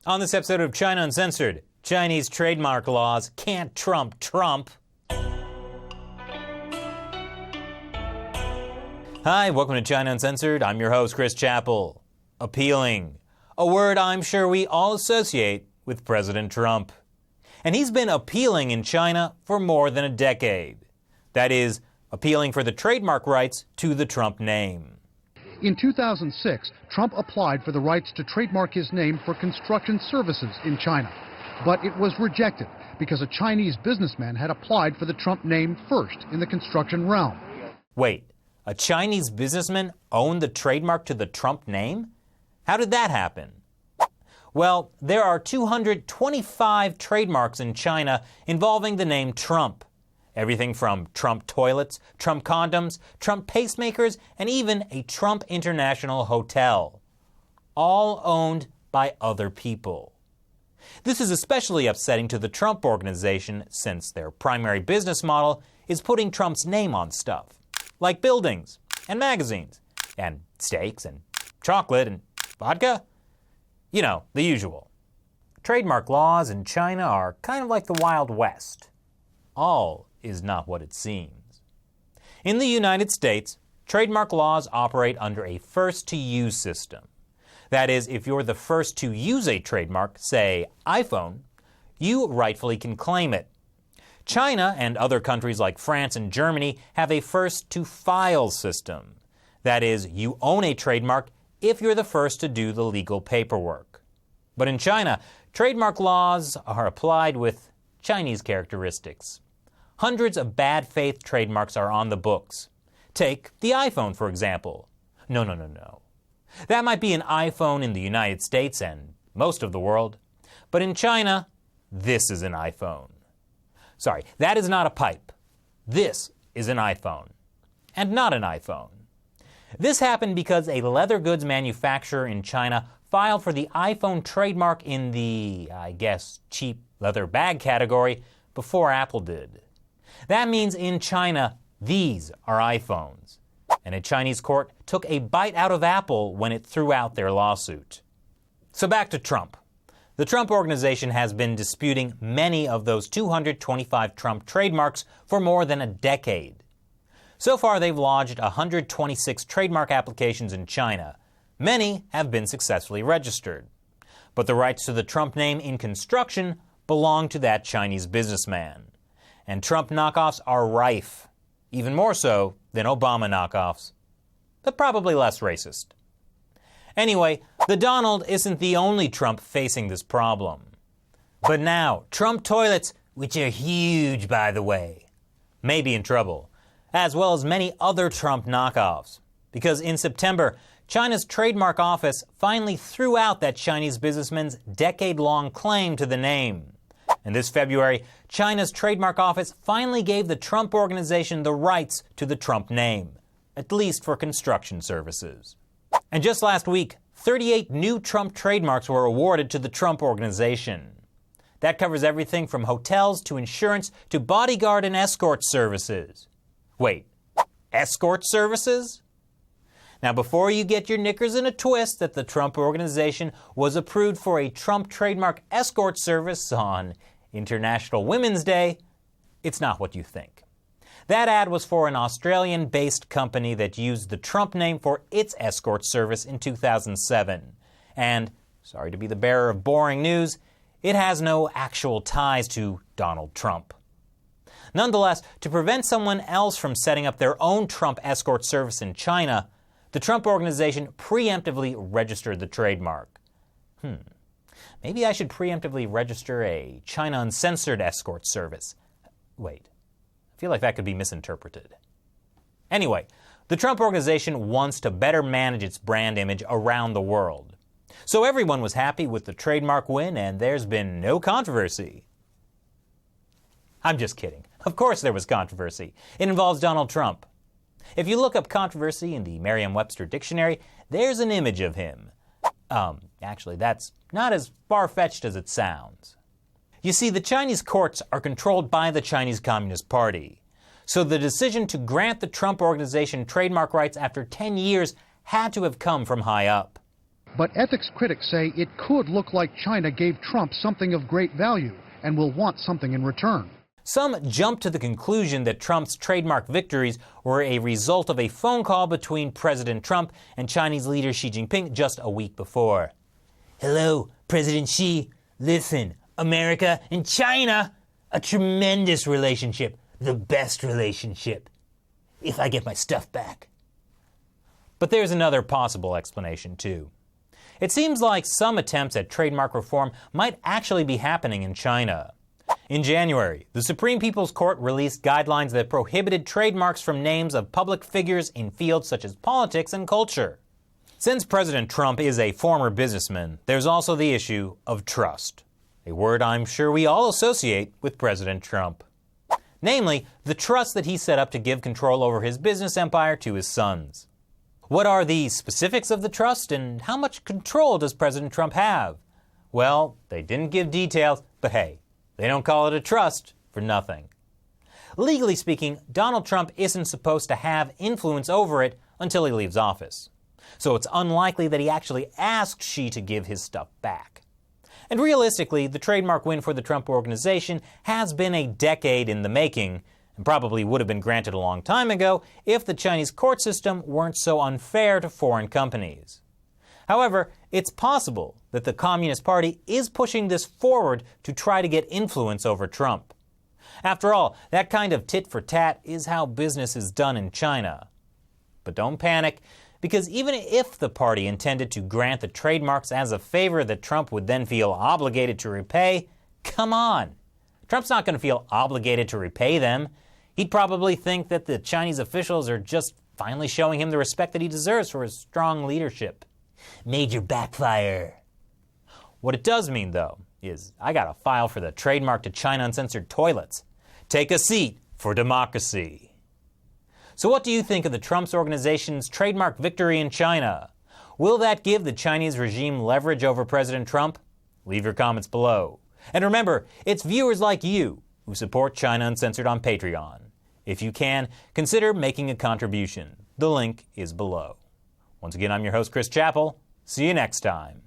On this episode of China Uncensored, Chinese trademark laws can't trump Trump. Hi, welcome to China Uncensored. I'm your host, Chris Chappell. Appealing. A word I'm sure we all associate with President Trump. And he's been appealing in China for more than a decade. That is, appealing for the trademark rights to the Trump name. In 2006, Trump applied for the rights to trademark his name for construction services in China. But it was rejected because a Chinese businessman had applied for the Trump name first in the construction realm. Wait, a Chinese businessman owned the trademark to the Trump name? How did that happen? Well, there are 225 trademarks in China involving the name Trump. Everything from Trump toilets, Trump condoms, Trump pacemakers, and even a Trump International Hotel. All owned by other people. This is especially upsetting to the Trump Organization since their primary business model is putting Trump's name on stuff. Like buildings, and magazines, and steaks, and chocolate, and vodka. You know, the usual. Trademark laws in China are kind of like the Wild West. All is not what it seems. In the United States, trademark laws operate under a first-to-use system. That is, if you're the first to use a trademark, say iPhone, you rightfully can claim it. China and other countries like France and Germany have a first-to-file system. That is, you own a trademark if you're the first to do the legal paperwork. But in China, trademark laws are applied with Chinese characteristics. Hundreds of bad faith trademarks are on the books. Take the iPhone, for example. No. That might be an iPhone in the United States and most of the world. But in China, this is an iPhone. Sorry, that is not a pipe. This is an iPhone. And not an iPhone. This happened because a leather goods manufacturer in China filed for the iPhone trademark in the, cheap leather bag category before Apple did. That means in China, these are iPhones. And a Chinese court took a bite out of Apple when it threw out their lawsuit. So back to Trump. The Trump Organization has been disputing many of those 225 Trump trademarks for more than a decade. So far, they've lodged 126 trademark applications in China. Many have been successfully registered. But the rights to the Trump name in construction belong to that Chinese businessman. And Trump knockoffs are rife, even more so than Obama knockoffs, but probably less racist. Anyway, the Donald isn't the only Trump facing this problem. But now, Trump toilets, which are huge by the way, may be in trouble, as well as many other Trump knockoffs. Because in September, China's trademark office finally threw out that Chinese businessman's decade-long claim to the name. And this February, China's trademark office finally gave the Trump Organization the rights to the Trump name, at least for construction services. And just last week, 38 new Trump trademarks were awarded to the Trump Organization. That covers everything from hotels to insurance to bodyguard and escort services. Wait, escort services? Now, before you get your knickers in a twist that the Trump Organization was approved for a Trump trademark escort service on International Women's Day, it's not what you think. That ad was for an Australian-based company that used the Trump name for its escort service in 2007. And, sorry to be the bearer of boring news, it has no actual ties to Donald Trump. Nonetheless, to prevent someone else from setting up their own Trump escort service in China, the Trump Organization preemptively registered the trademark. Maybe I should preemptively register a China Uncensored escort service. Wait, I feel like that could be misinterpreted. Anyway, the Trump Organization wants to better manage its brand image around the world. So everyone was happy with the trademark win, and there's been no controversy. I'm just kidding. Of course there was controversy. It involves Donald Trump. If you look up controversy in the Merriam-Webster dictionary, there's an image of him. Actually, that's not as far-fetched as it sounds. You see, the Chinese courts are controlled by the Chinese Communist Party. So the decision to grant the Trump Organization trademark rights after 10 years had to have come from high up. But ethics critics say it could look like China gave Trump something of great value and will want something in return. Some jump to the conclusion that Trump's trademark victories were a result of a phone call between President Trump and Chinese leader Xi Jinping just a week before. Hello, President Xi. Listen, America and China, a tremendous relationship, the best relationship, if I get my stuff back. But there's another possible explanation, too. It seems like some attempts at trademark reform might actually be happening in China. In January, the Supreme People's Court released guidelines that prohibited trademarks from names of public figures in fields such as politics and culture. Since President Trump is a former businessman, there's also the issue of trust, a word I'm sure we all associate with President Trump. Namely, the trust that he set up to give control over his business empire to his sons. What are the specifics of the trust, and how much control does President Trump have? Well, they didn't give details, but hey, they don't call it a trust for nothing. Legally speaking, Donald Trump isn't supposed to have influence over it until he leaves office. So it's unlikely that he actually asked Xi to give his stuff back. And realistically, the trademark win for the Trump organization has been a decade in the making, and probably would have been granted a long time ago if the Chinese court system weren't so unfair to foreign companies. However, it's possible that the Communist Party is pushing this forward to try to get influence over Trump. After all, that kind of tit for tat is how business is done in China. But don't panic, because even if the party intended to grant the trademarks as a favor that Trump would then feel obligated to repay, come on. Trump's not going to feel obligated to repay them. He'd probably think that the Chinese officials are just finally showing him the respect that he deserves for his strong leadership. Major backfire. What it does mean, though, is I got a file for the trademark to China Uncensored toilets. Take a seat for democracy. So what do you think of the Trump's organization's trademark victory in China? Will that give the Chinese regime leverage over President Trump? Leave your comments below. And remember, it's viewers like you who support China Uncensored on Patreon. If you can, consider making a contribution. The link is below. Once again, I'm your host, Chris Chappell. See you next time.